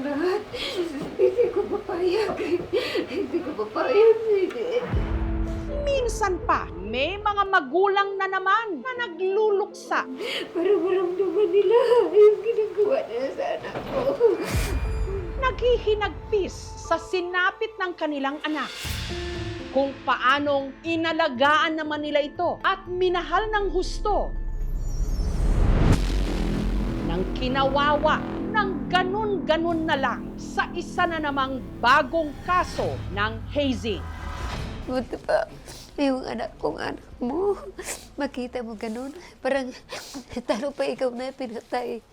lahat. Hindi ko papayag. Hindi ko papayag. Hindi. Minsan pa, may mga magulang na naman na nagluluksa. Para maramdaman nila yung ginagawa nila sa anak ko. Naghihinagpis sa sinapit ng kanilang anak. Kung paanong inalagaan naman nila ito at minahal ng husto. Nang kinawawa ng ganun-ganun na lang sa isa na namang bagong kaso ng hazing. Buti pa, yung anak kong anak mo, makita mo ganun. Parang talo pa ikaw na pinatay.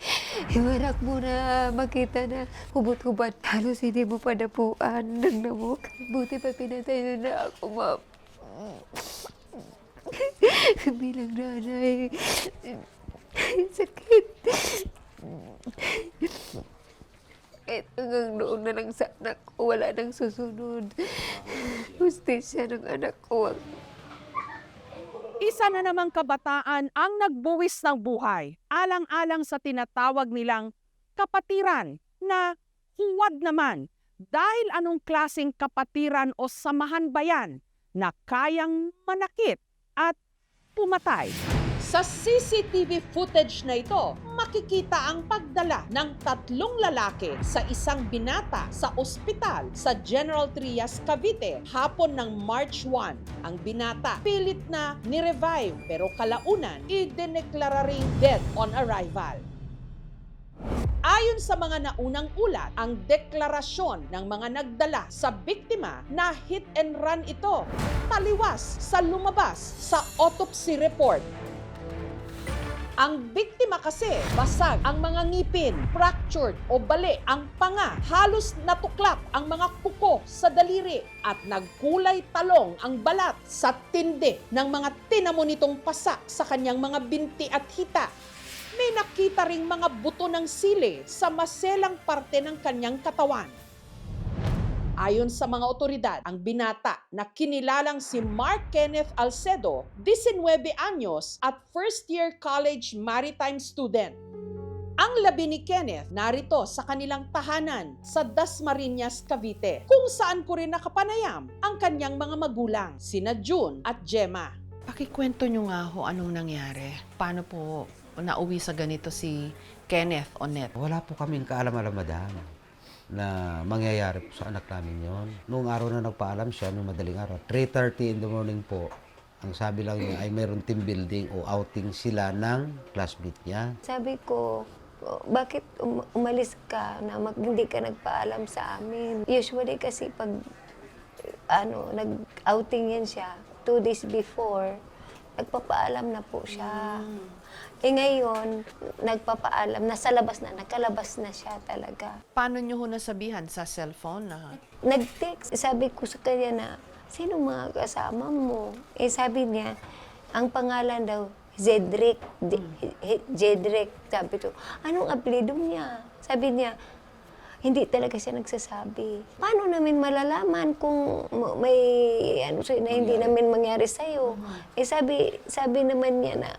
Yung anak mo na makita na hubot-hubad. Halos hindi mo pa napuan ng namok. Buti pa pinatay na ako, ma'am. Bilang nanay, sakit. Kahit hanggang noon na lang sa anak ko, wala nang susunod. Hustisya ng anak ko. Isa na namang kabataan ang nagbuwis ng buhay, alang-alang sa tinatawag nilang kapatiran na huwad naman dahil anong klaseng kapatiran o samahan ba yan na kayang manakit at pumatay. Sa CCTV footage na ito, makikita ang pagdala ng 3 lalaki sa isang binata sa ospital sa General Trias, Cavite, hapon ng March 1. Ang binata pilit na ni-revive pero kalaunan idineklara ring dead on arrival. Ayon sa mga naunang ulat, ang deklarasyon ng mga nagdala sa biktima na hit and run ito, taliwas sa lumabas sa autopsy report. Ang biktima kasi, basag ang mga ngipin, fractured o bali ang panga, halos natuklap ang mga kuko sa daliri at nagkulay talong ang balat sa tindi ng mga tinamo nitong pasak sa kanyang mga binti at hita. May nakita ring mga buto ng sili sa maselang parte ng kanyang katawan. Ayon sa mga otoridad, ang binata na kinilalang si Mark Kenneth Alcedo, 19 anyos at first-year college maritime student. Ang labi ni Kenneth narito sa kanilang tahanan sa Dasmariñas, Cavite, kung saan ko rin nakapanayam ang kanyang mga magulang, sina June at Gemma. Pakikwento nyo nga ho anong nangyari. Paano po nauwi sa ganito si Kenneth Onet? Wala po kaming kaalam-alam, madam, na mangyayari po sa anak namin yon. Noong araw na nagpaalam siya, noong madaling araw, 3:30 in the morning po, ang sabi lang niya ay mayroon team building o outing sila ng classmate niya. Sabi ko, bakit umalis ka na hindi ka nagpaalam sa amin? Usually kasi pag nag-outing yan siya, 2 days before, nagpapaalam na po siya. Ngayon, nagpapaalam, nakalabas na siya talaga. Paano nyo ho nasabihan sa cellphone na Nag-text, sabi ko sa kanya na, sino mga kasama mo? Sabi niya, ang pangalan daw, Zedric. Zedric. Sabi ko, anong apelido niya? Sabi niya, hindi talaga siya nagsasabi. Paano namin malalaman kung may na hindi namin mangyari sa'yo? Sabi naman niya na,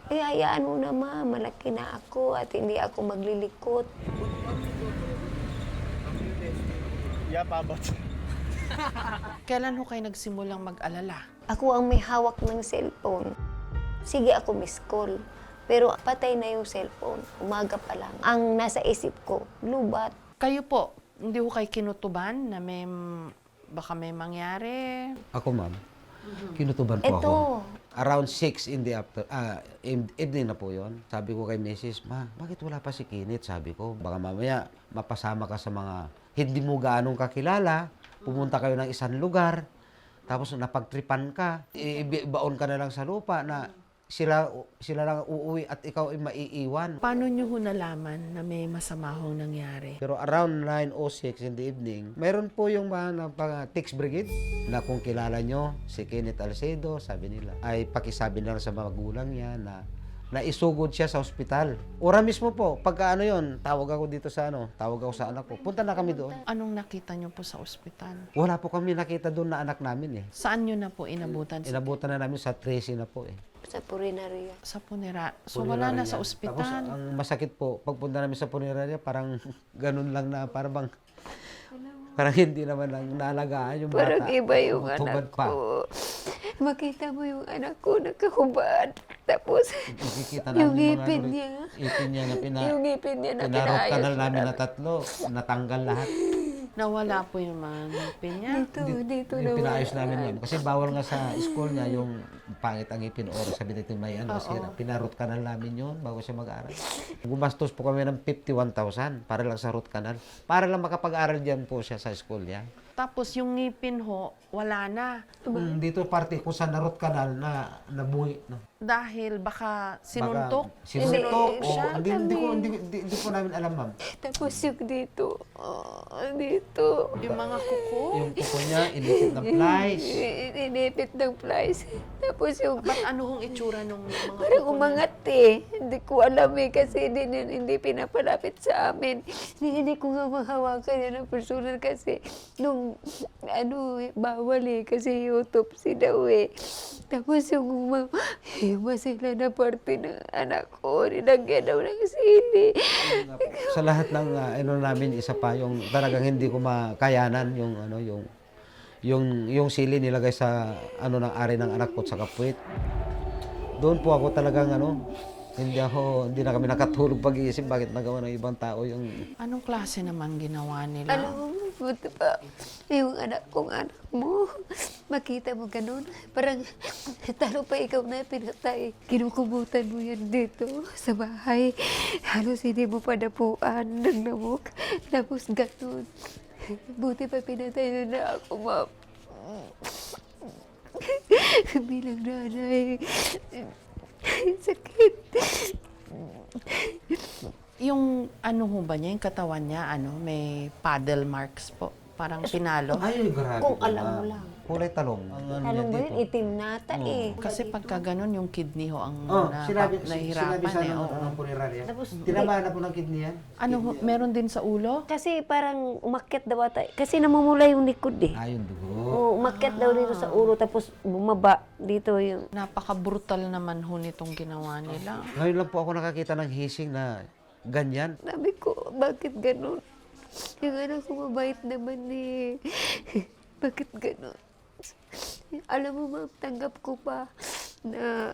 hayaan mo na, ma, malaki na ako at hindi ako maglilikot. kailan ho kayo nagsimulang mag-alala? Ako ang may hawak ng cellphone. Sige ako miss call. Pero patay na yung cellphone. Umaga pa lang. Ang nasa isip ko, lubat. Kayo po, hindi ho kayo kinutuban na baka may mangyari? Ako, ma'am, kinutuban po ako. Ito, Around 6 in the evening na po yon. Sabi ko kay Mrs., ma, bakit wala pa si Kenneth? Sabi ko, baka mamaya mapasama ka sa mga hindi mo gaanong kakilala, pumunta kayo ng isang lugar, tapos napagtripan ka, ibaon ka na lang sa lupa na sila lang uuwi at ikaw ay maiiwan. Paano nyo ho nalaman na may masama hong nangyari? Pero around 9:06 in the evening, mayroon po yung mga text brigade na kung kilala nyo si Kenneth Alcedo, sabi nila, ay pakisabi lang sa mga magulang niya na na isugod siya sa ospital. Ora mismo po, pagka ano yun, tawag ako dito sa tawag ako sa anak ko. Punta na kami doon. Anong nakita niyo po sa ospital? Wala po kami nakita doon na anak namin eh. Saan niyo na po inabutan? Inabutan na namin sa Tracy na po eh. Sa purinarya. Sa punera. So wala na sa Tapos ospital. ang masakit po, pagpunta namin sa punerarya, parang ganun lang na, parang hindi naman lang naalagaan yung bata. Parang iba yung Tubad anak ko. Makita mo yung anak ko nakahubad. Tapos, Ikikita yung namin ngipin niya. Ipin niya na yung ngipin niya na pinarot pinayos. kanal namin na 3, natanggal lahat. Nawala po yung mga ngipin niya. Dito Yung pinayos namin yun. Kasi bawal nga sa school niya yung pangit ang ngipin or sabi nito may sira. Pinarot kanal namin yun bago siya mag-aaral. Gumastos po kami ng 51,000 para lang sa root canal. Para lang makapag-aral diyan po siya sa school niya. Tapos yung ngipin ho, wala na. Dito parte kung sa root canal na nabuhi. No? Dahil baka sinuntok. Sinuntok. Hindi siya. Hindi ko namin alam, ma'am. Tapos yung dito. Dito. Yung mga kuko. Yung kuko niya, inipit ng plies. Inipit ng flies. Tapos yung Ba't ano hong itsura nung mga parang kuko? umangat eh. Hindi ko alam eh kasi hindi pinapalapit sa amin. Hindi ko nga mahawakan yan ng personal kasi nung bawal eh kasi autopsy daw eh. Tapos yung masila na parte ng anak ko, nilagyan daw ng sili. Sa lahat ng namin isa pa yung talagang hindi ko makayanan yung sili nilagay sa ng ari ng anak ko sa kapuit. Doon po ako talagang hindi na kami nakatulog pag-iisip bakit nagawa ng ibang tao yung Anong klase naman ginawa nila? Alam mo, buti pa, yung anak mo, makita mo ganun. Parang, talo pa ikaw na pinatay. Kinukubutan mo yan dito sa bahay. Halos hindi mo pa napuan ng lamok. Tapos ganun. Buti pa pinatay na ako, ma'am. Bilang nanay. Sakit. Yung ano ho ba niya, yung katawan niya, may paddle marks po. Parang pinalo. ay grabe. Kung alam mo lang. Kulay talong. Alam mo yun, itim nata eh. Kasi pagka ganun, yung kidney ho ang Sinabi nahihirapan sa eh. oo. ng punerarya. Tapos, Tinamaan na po ng kidney yan. Ano ho, meron din sa ulo? kasi parang umakyat daw ata. Kasi namumula yung likod eh. Ayun dugo. Oo, umakyat daw dito sa ulo tapos bumaba dito yung... Napaka-brutal naman ho nitong ginawa nila. Ngayon lang po ako nakakita ng hising na ganyan. Sabi ko, bakit ganun? Yung anak ko mabait naman eh. Bakit ganun? Alam mo ma'am, tanggap ko pa na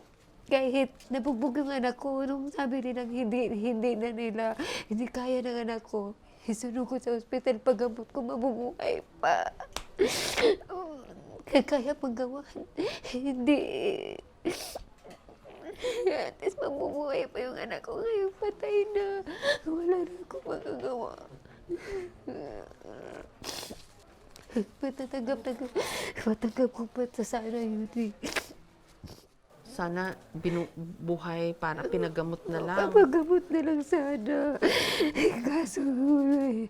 kahit nabugbog yung anak ko, nung sabi nilang hindi na nila, hindi kaya ng anak ko, isunod ko sa ospital, paggamot ko, mabubuhay pa. Kaya paggawan, hindi. At least mabubuhay pa yung anak ko, ngayon patay na. Wala na akong magagawa. Matanggap ko pa sa sana yun eh. Sana buhay para pinagamot na lang. Papagamot na lang sana. Kaso, eh.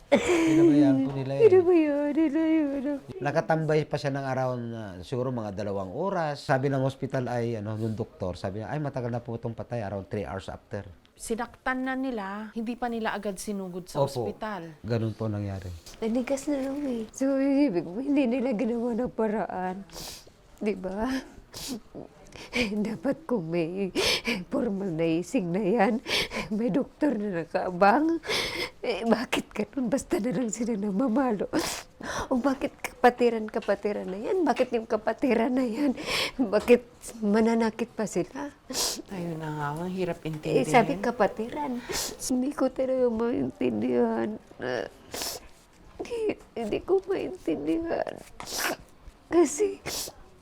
Pinabayaan po nila Ano ba yun? Ano yun? Nakatambay pa siya ng around siguro mga 2 oras. Sabi ng hospital ay yung doktor, sabi niya ay matagal na po itong patay around 3 hours after. Sinaktan na nila, hindi pa nila agad sinugod sa Opo. ospital. Ganun po nangyari. Nanigas na lang eh. So, ibig mo, hindi nila ginawa ng paraan. Di ba? Dapat kung may formal na ising na yan, may doktor na nakaabang. Bakit ganun? Basta na lang sila namamalo. O bakit kapatiran na yan? Bakit yung kapatiran na yan? Bakit mananakit pa sila? Ayun na nga, ang hirap intindihin. Sabi kapatiran. Hindi ko talaga maintindihan. Hindi ko maintindihan. Kasi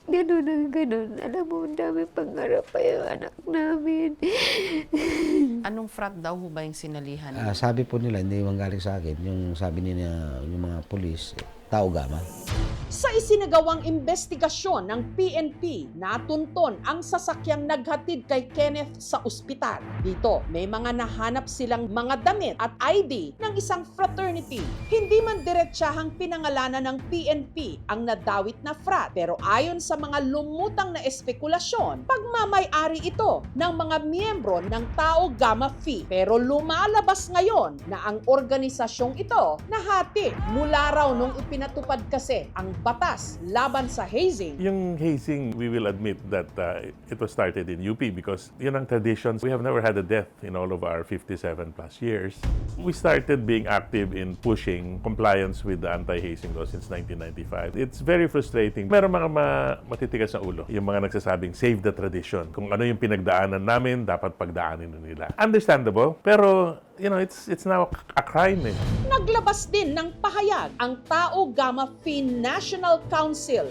ganun. Alam mo, ang dami pangarap pa yung anak namin. Anong frat daw ho ba yung sinalihan? Sabi po nila, hindi man galing sa akin, yung sabi nila yung mga pulis, Tau Gamma. Sa isinagawang investigasyon ng PNP, natunton ang sasakyang naghatid kay Kenneth sa ospital. Dito, may mga nahanap silang mga damit at ID ng isang fraternity. Hindi man diretsahang pinangalanan ng PNP ang nadawit na frat, pero ayon sa mga lumutang na espekulasyon, pagmamay-ari ito ng mga miyembro ng Tau Gamma Phi. Pero lumalabas ngayon na ang organisasyong ito nahati mula raw nung ipinatupad kasi ang batas laban sa hazing. Yung hazing, we will admit that it was started in UP because yun ang traditions. We have never had a death in all of our 57 plus years. We started being active in pushing compliance with the anti-hazing law since 1995. It's very frustrating. Meron mga matitigas na ulo. Yung mga nagsasabing, save the tradition. Kung ano yung pinagdaanan namin, dapat pagdaanin na nila. Understandable, pero you know, it's now a crime eh. Naglabas din ng pahayag ang Tau Gamma Phi National Council.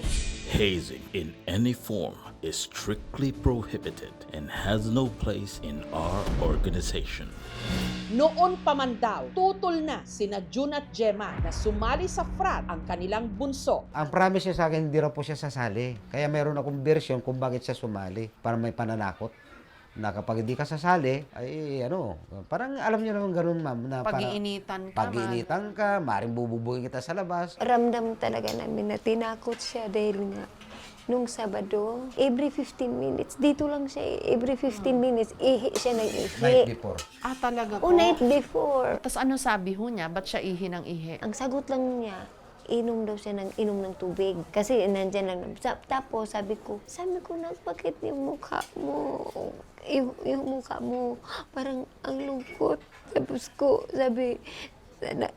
Hazing in any form is strictly prohibited and has no place in our organization. Noon pa man daw, tutol na sina June at Gemma na sumali sa frat ang kanilang bunso. Ang promise niya sa akin, hindi raw po siya sasali. Kaya meron akong version kung bakit siya sumali. Para may pananakot. Na kapag hindi ka sasali, ay ano, parang alam niyo naman gano'n, ma'am. Na Pag-iinitan ka, pag-iinitan ka, maaaring bububugin kita sa labas. Ramdam talaga namin na tinakot siya dahil nga nung Sabado, every 15 minutes, dito lang siya, every 15 minutes, ihi siya ng ihi. Night before. Ah, talaga po? O night before. Tapos ano sabi ho niya? Ba't siya ihi ng ihi? Ang sagot lang niya, inom daw siya ng tubig. Kasi nandyan lang. Tapos sabi ko na, bakit yung mukha mo, yung mukha mo, parang ang lungkot. Tapos ko, sabi, na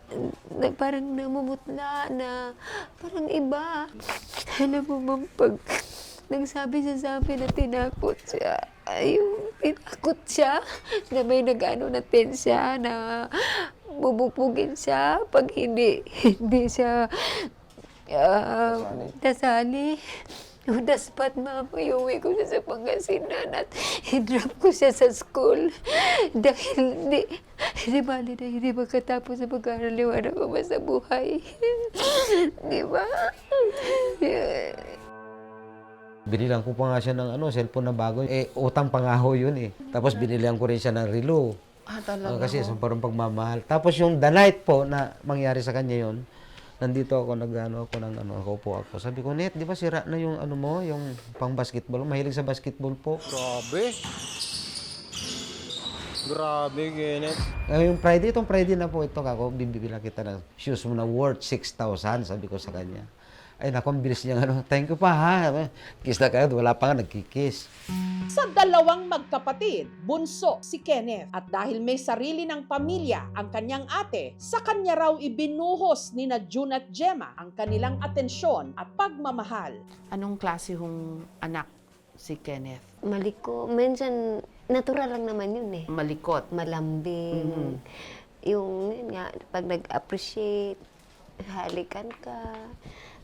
parang namumutla na, parang iba. Alam mo ma'am, pag nagsabi siya sa amin na tinakot siya, ayun, tinakot siya, na may nag-ano natin siya, na bubupugin siya pag hindi siya nasali. Nung daspat, ma'am, iuwi ko siya sa Pangasinan at i-drop ko siya sa school. Dahil hindi bali na hindi magkatapos sa pag-aaral yung anak ko ba sa buhay. Di ba? Binilang ko pa nga siya ng cellphone na bago. Utang pa nga ho yun eh. Tapos binilang ko rin siya ng relo. Ah, talaga Kasi ho? isang parang pagmamahal. Tapos yung the night po na mangyari sa kanya yun, nandito ako, nakaupo ako. Sabi ko, Net, di ba sira na yung mo, yung pang basketball? Mahilig sa basketball po. Grabe, Kenneth. Yung itong Friday na po, kako, bibilang kita ng shoes mo na worth 6,000, sabi ko sa kanya. Ay, naku, ang bilis niya, thank you pa, ha? Kiss na kayo, wala pa nga, nagkikiss. Sa dalawang magkapatid, bunso si Kenneth. At dahil may sarili ng pamilya ang kanyang ate, sa kanya raw ibinuhos ni na June at Gemma ang kanilang atensyon at pagmamahal. Anong klase hong anak si Kenneth? Maliko. Minsan, natural lang naman yun eh. Malikot. Malambing. Yung, yun nga, pag nag-appreciate, halikan ka.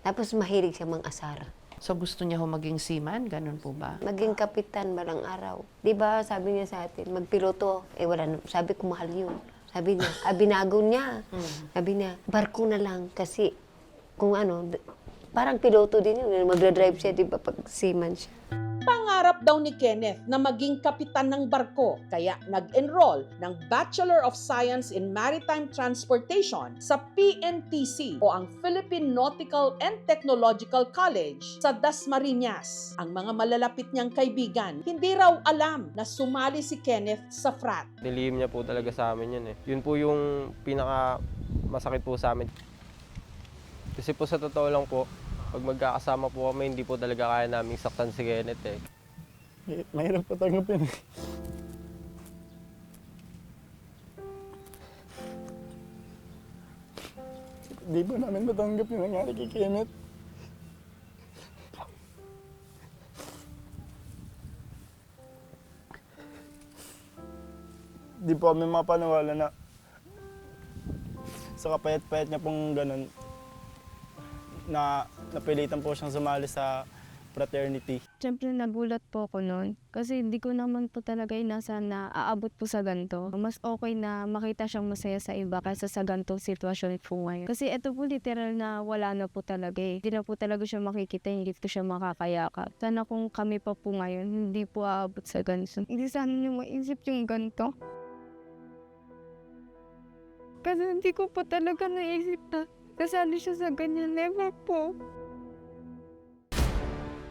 Tapos mahilig siya mang-asar. So gusto niya ho maging seaman? Ganun po ba? Maging kapitan balang araw. Di ba sabi niya sa atin, magpiloto. Wala na. Sabi ko, mahal yun. Sabi niya, binago niya. Sabi niya, barko na lang kasi kung parang piloto din yun. Magdadrive siya, di ba, pag seaman siya. Pangarap daw ni Kenneth na maging kapitan ng barko, kaya nag-enroll ng Bachelor of Science in Maritime Transportation sa PNTC o ang Philippine Nautical and Technological College sa Dasmariñas. Ang mga malalapit niyang kaibigan, hindi raw alam na sumali si Kenneth sa frat. Nilihim niya po talaga sa amin yun eh. Yun po yung pinaka masakit po sa amin. Kasi po sa totoo lang po, pag magkakasama po kami, hindi po talaga kaya naming saktan si Kenneth eh. Mahirap po tanggapin. Di po namin matanggap yung nangyari kay Kenneth. Di po kami mapaniwala na sa kapayat-payat niya pong ganun, na napilitan po siyang sumali sa fraternity. Siyempre nagulat po ako noon kasi hindi ko naman po talaga inasahan na aabot po sa ganito. Mas okay na makita siyang masaya sa iba kaysa sa ganitong sitwasyon po ngayon. Kasi ito po literal na wala na po talaga eh. Hindi na po talaga siya makikita, hindi ko siya makakayakap. Sana kung kami pa po ngayon, hindi po aabot sa ganito. Hindi sana niyo maisip yung ganito. Kasi hindi ko po talaga naisip na kasali siya sa ganyan. Never po.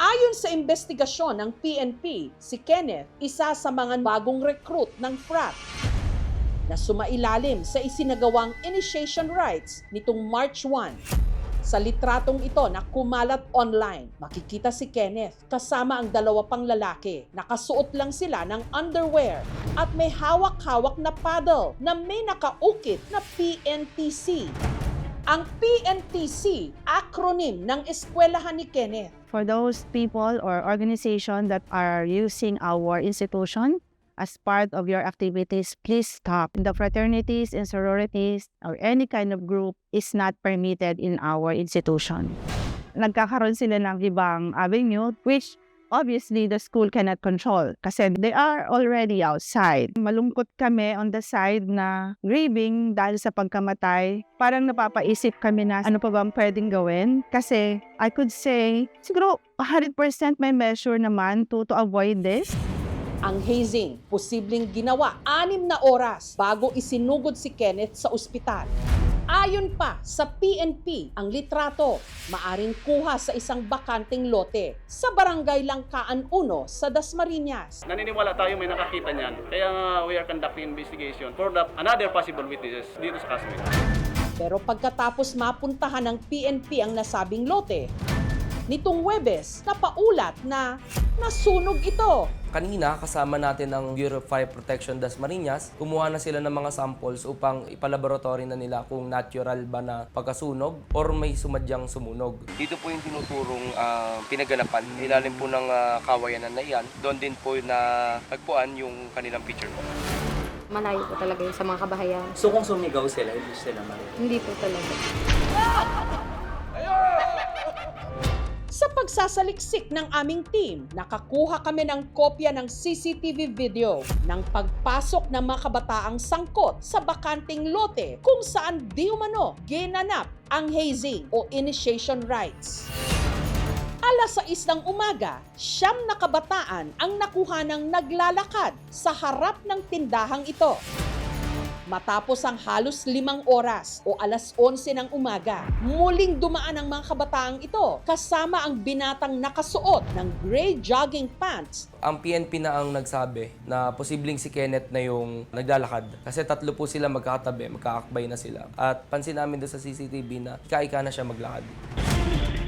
Ayon sa investigasyon ng PNP, si Kenneth, isa sa mga bagong recruit ng frat na sumailalim sa isinagawang initiation rites nitong March 1. Sa litratong ito na kumalat online, makikita si Kenneth kasama ang dalawa pang lalaki. Nakasuot lang sila ng underwear at may hawak-hawak na paddle na may nakaukit na PNTC. Ang PNTC, acronym ng eskwelahan ni Kenneth. For those people or organization that are using our institution as part of your activities, please stop. The fraternities and sororities or any kind of group is not permitted in our institution. Nagkakaroon sila ng ibang avenue which obviously the school cannot control kasi they are already outside. Malungkot kami on the side na grieving dahil sa pagkamatay. Parang napapaisip kami na ano pa ba ang pwedeng gawin kasi I could say siguro 100% may measure naman to avoid this. Ang hazing, posibleng ginawa 6 na oras bago isinugod si Kenneth sa ospital. Ayon pa sa PNP, ang litrato maaring kuha sa isang bakanteng lote sa Barangay Langkaan 1 sa Dasmariñas. Naniniwala tayo may nakakita niyan. Kaya we are conducting investigation for another possible witnesses dito sa kaso. Pero pagkatapos mapuntahan ng PNP ang nasabing lote, nitong Huwebes, napaulat na nasunog ito. Kanina, kasama natin ang Bureau of Fire Protection Dasmariñas. Kumuha na sila ng mga samples upang ipalaboratory na nila kung natural ba na pagkasunog or may sumadyang sumunog. Dito po yung tinuturong pinaganapan. Ilalim po ng kawayanan na iyan. Doon din po na tagpuan yung kanilang picture po. Malayo po talaga yun sa mga kabahayan. So kung sumigaw sila, hindi sila marinig? Hindi po talaga. Sa pagsasaliksik ng aming team, nakakuha kami ng kopya ng CCTV video ng pagpasok ng mga kabataang sangkot sa bakanting lote kung saan di umano ginanap ang hazing o initiation rites. Alas 6 ng umaga, 9 na kabataan ang nakuha ng naglalakad sa harap ng tindahang ito. Matapos ang halos 5 oras o alas 11 ng umaga, muling dumaan ang mga kabataang ito kasama ang binatang nakasuot ng gray jogging pants. Ang PNP na ang nagsabi na posibleng si Kenneth na yung naglalakad. Kasi 3 po sila magkakatabi, magkakakbay na sila. At pansin namin doon sa CCTV na ika-ika na siya maglakad.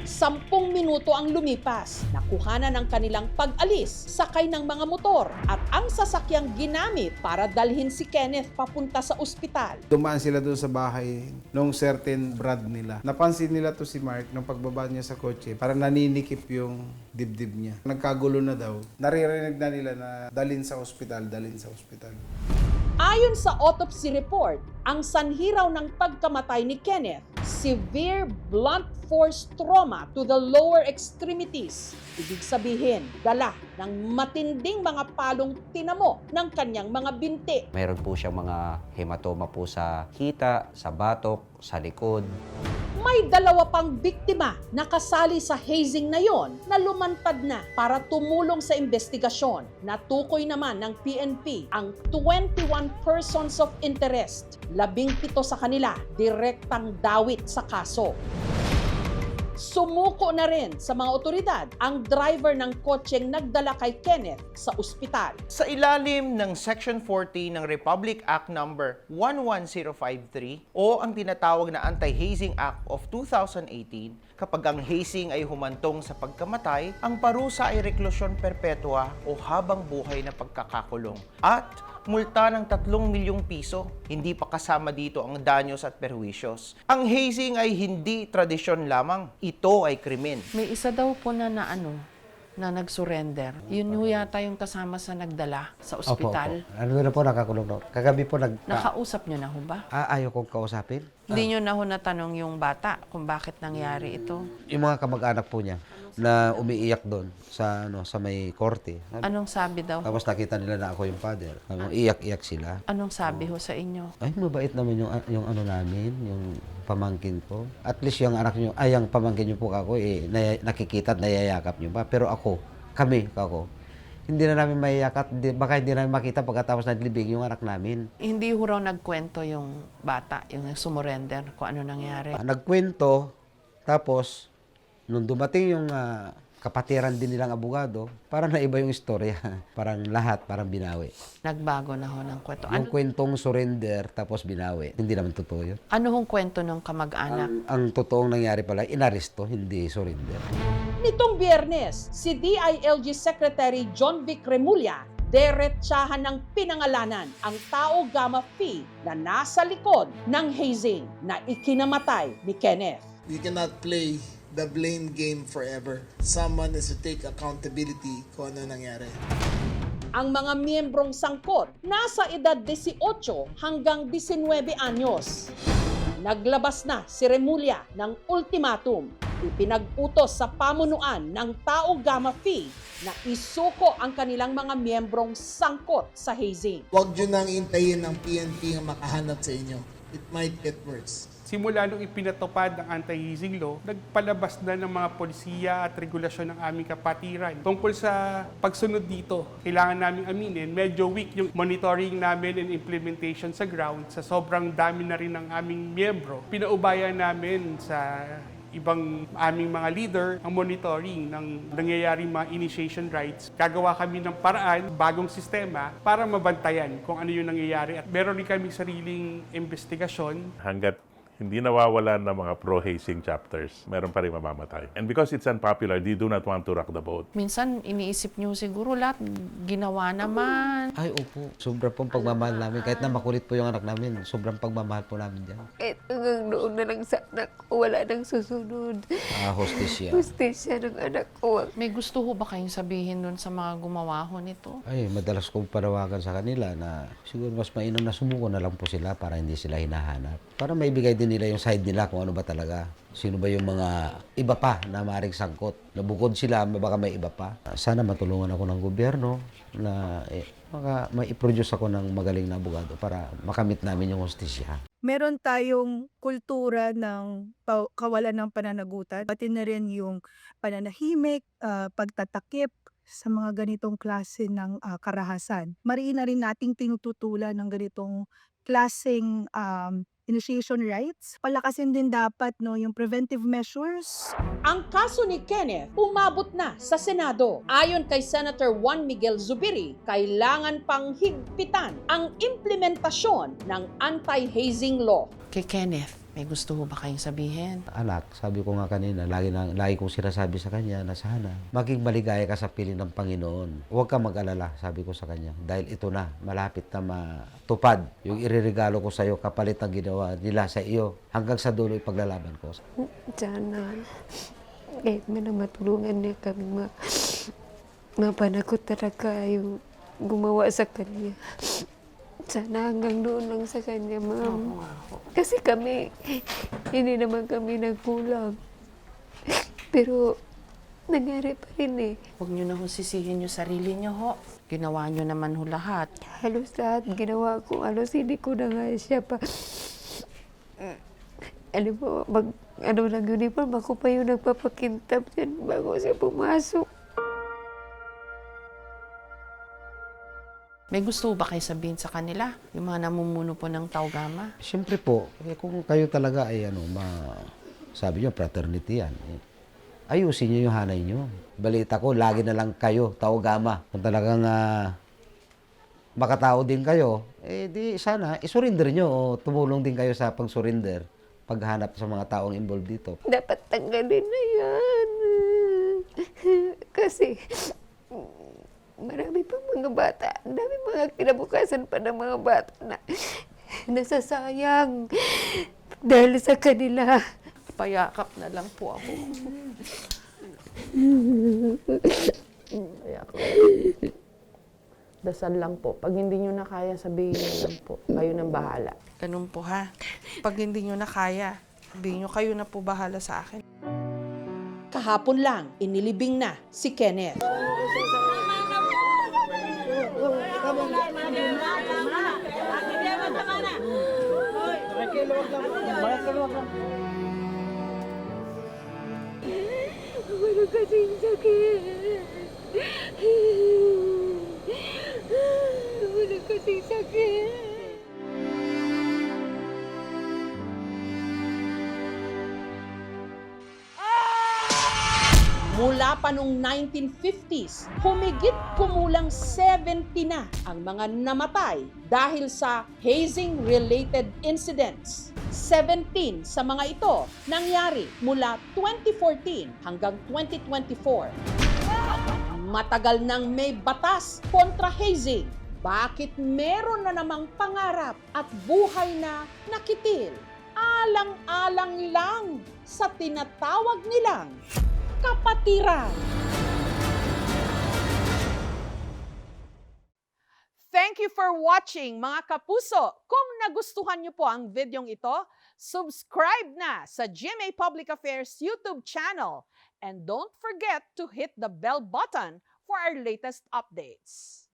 10 minuto ang lumipas, nakuhanan ng kanilang pag-alis, sakay ng mga motor at ang sasakyang ginamit para dalhin si Kenneth papunta sa ospital. Dumaan sila doon sa bahay nung certain brad nila. Napansin nila to si Mark nung pagbaba niya sa kotse, parang naninikip yung dibdib niya. Nagkagulo na daw. Naririnig na nila na dalhin sa ospital, dalhin sa ospital. Ayon sa autopsy report, ang sanhi raw ng pagkamatay ni Kenneth, severe blunt force trauma to the lower extremities. Ibig sabihin, dala ng matinding mga palong tinamo ng kanyang mga binti. Mayroon po siyang mga hematoma po sa hita, sa batok, sa likod. May 2 pang biktima na kasali sa hazing na yon na lumantad na para tumulong sa investigasyon. Natukoy naman ng PNP ang 21 persons of interest. 17 sa kanila direktang dawit sa kaso. Sumuko na rin sa mga otoridad ang driver ng kotseng nagdala kay Kenneth sa ospital. Sa ilalim ng Section 40 ng Republic Act No. 11053 o ang tinatawag na Anti-Hazing Act of 2018, kapag ang hazing ay humantong sa pagkamatay, ang parusa ay reklusyon perpetua o habang buhay na pagkakakulong at multa ng 3 milyong piso. Hindi pa kasama dito ang danyos at perwisyos. Ang hazing ay hindi tradisyon lamang. Ito ay krimen. May isa daw po na nag-surrender. Yun ho yata yung kasama sa nagdala sa ospital. Opo. Ano na po nakakulong doon? Kagabi po Nakausap niyo na ho ba? Ayaw kong kausapin. Hindi nyo na ho natanong yung bata kung bakit nangyari ito. Yung mga kamag-anak po niya na umiiyak doon sa sa may korte. Anong sabi daw? Tapos nakita nila na ako yung father. Iyak-iyak sila. Anong sabi ho sa inyo? Ay, mabait naman yung ano namin, yung pamangkin ko. At least yung anak niyo, yung pamangkin niyo po ako, nakikita at nayayakap niyo pa. Pero ako, hindi na namin maiyakat, baka hindi namin makita pagkatapos naglibing yung anak namin. Hindi ho raw nagkwento yung bata, yung sumurrender, kung ano nangyari. Nagkwento, tapos nung dumating yung kapatiran din nilang abogado, parang naiba yung istorya. Parang lahat, parang binawi. Nagbago na ho ng kwento. Yung kwentong surrender, tapos binawi. Hindi naman totoo yun. Ano hong kwento ng kamag-anak? Ang totoong nangyari pala, inaresto, hindi surrender. Nitong Biyernes, si DILG Secretary John Vic Remulla deretsahan ng pinangalanan ang Tau Gamma Phi na nasa likod ng hazing na ikinamatay ni Kenneth. We cannot play the blame game forever. Someone has to take accountability kung ano nangyari. Ang mga miyembrong sangkot nasa edad 18 hanggang 19 anyos. Naglabas na si Remulla ng ultimatum. Ipinag-utos sa pamunuan ng Tau Gamma Phi na isuko ang kanilang mga miyembrong sangkot sa hazing. Huwag nyo nang intayin ng PNP ang makahanap sa inyo. It might get worse. Simula nung ipinatupad ang anti-hazing law, nagpalabas na ng mga polisiya at regulasyon ng aming kapatiran. Tungkol sa pagsunod dito, kailangan namin aminin, medyo weak yung monitoring namin and implementation sa ground. Sa sobrang dami na rin ng aming miyembro, pinaubayan namin sa ibang aming mga leader ang monitoring ng nangyayaring mga initiation rights. Gagawa kami ng paraan, bagong sistema para mabantayan kung ano yung nangyayari. At meron rin kami sariling investigasyon. Hanggat hindi nawawalan ng mga pro-hazing chapters, meron pa rin mamamatay. And because it's unpopular, they do not want to rock the boat. Minsan, iniisip nyo siguro lahat, ginawa naman. Ay, opo. Sobrang pong pagmamahal namin. Kahit na makulit po yung anak namin, sobrang pagmamahal po namin dyan. Kahit hanggang noon na lang sa anak ko, wala nang susunod. Hostisya. Hostisya ng anak ko. May gusto ho ba kayong sabihin nun sa mga gumawa ho nito? Ay, madalas kong panawagan sa kanila na siguro mas mainam na sumuko na lang po sila para hindi sila hinahanap. Para maibigay din nila yung side nila kung ano ba talaga. Sino ba yung mga iba pa na maaaring sangkot. Nabukod sila, baka may iba pa. Sana matulungan ako ng gobyerno na mai-produce ako ng magaling na abogado para makamit namin yung hostisya. Meron tayong kultura ng kawalan ng pananagutan, pati na rin yung pananahimik, pagtatakip sa mga ganitong klase ng karahasan. Mariin na rin nating tinututulan ng ganitong klaseng initiation rights. Palakasin din dapat yung preventive measures. Ang kaso ni Kenneth umabot na sa Senado. Ayon kay Senator Juan Miguel Zubiri, kailangan pang higpitan ang implementasyon ng anti-hazing law. Kay Kenneth, may gusto ho ba kayong sabihin? Anak, sabi ko nga kanina, lagi kong sinasabi sa kanya na sana maging maligaya ka sa piling ng Panginoon. Huwag ka mag-alala, sabi ko sa kanya. Dahil ito na, malapit na matupad yung iririgalo ko sa iyo kapalit ng ginawa nila sa iyo. Hanggang sa dulo ipaglalaban ko. Sana, kahit man na matulungan niya kami mapanagot talaga yung gumawa sa kanya. Sana hanggang doon lang sa kanya, ma'am. Kasi kami, hindi naman kami nagkulang. Pero, nangyari pa rin eh. Huwag nyo na ho sisihin yung sarili nyo ho. Ginawa nyo naman ho lahat. Halos lahat ginawa ko. Halos hindi ko na nga siya pa. Alam mo, ng uniform, ako pa yung nagpapakintab dyan bago siya pumasok. May gusto ba kayo sabihin sa kanila? Yung mga namumuno po ng Tau Gamma? Siyempre po, kung kayo talaga ay sabi nyo, fraternity yan. Ayusin nyo yung hanay nyo. Balita ko, lagi na lang kayo, Tau Gamma. Kung talagang makatao din kayo, di sana, isurrender nyo o tumulong din kayo sa pag-surrender paghanap sa mga taong involved dito. Dapat tanggalin na yan. Kasi, marami pang mga bata. Ang dami mga kinabukasan pa ng mga bata na nasasayang dahil sa kanila. Payakap na lang po ako. Dasal lang po. Pag hindi nyo na kaya, sabihin nyo lang po. Kayo nang bahala. Ganun po ha. Pag hindi nyo na kaya, sabihin nyo kayo na po bahala sa akin. Kahapon lang, inilibing na si Kenneth. Wala kasing sakit. Wala kasing sakit. Mula pa noong 1950s, humigit kumulang 70 na ang mga namatay dahil sa hazing-related incidents. 17 sa mga ito nangyari mula 2014 hanggang 2024. Matagal nang may batas kontra hazing. Bakit meron na namang pangarap at buhay na nakitil? Alang-alang lang sa tinatawag nilang kapatiran. Thank you for watching, mga kapuso. Kung nagustuhan niyo po ang videong ito, subscribe na sa GMA Public Affairs YouTube channel. And don't forget to hit the bell button for our latest updates.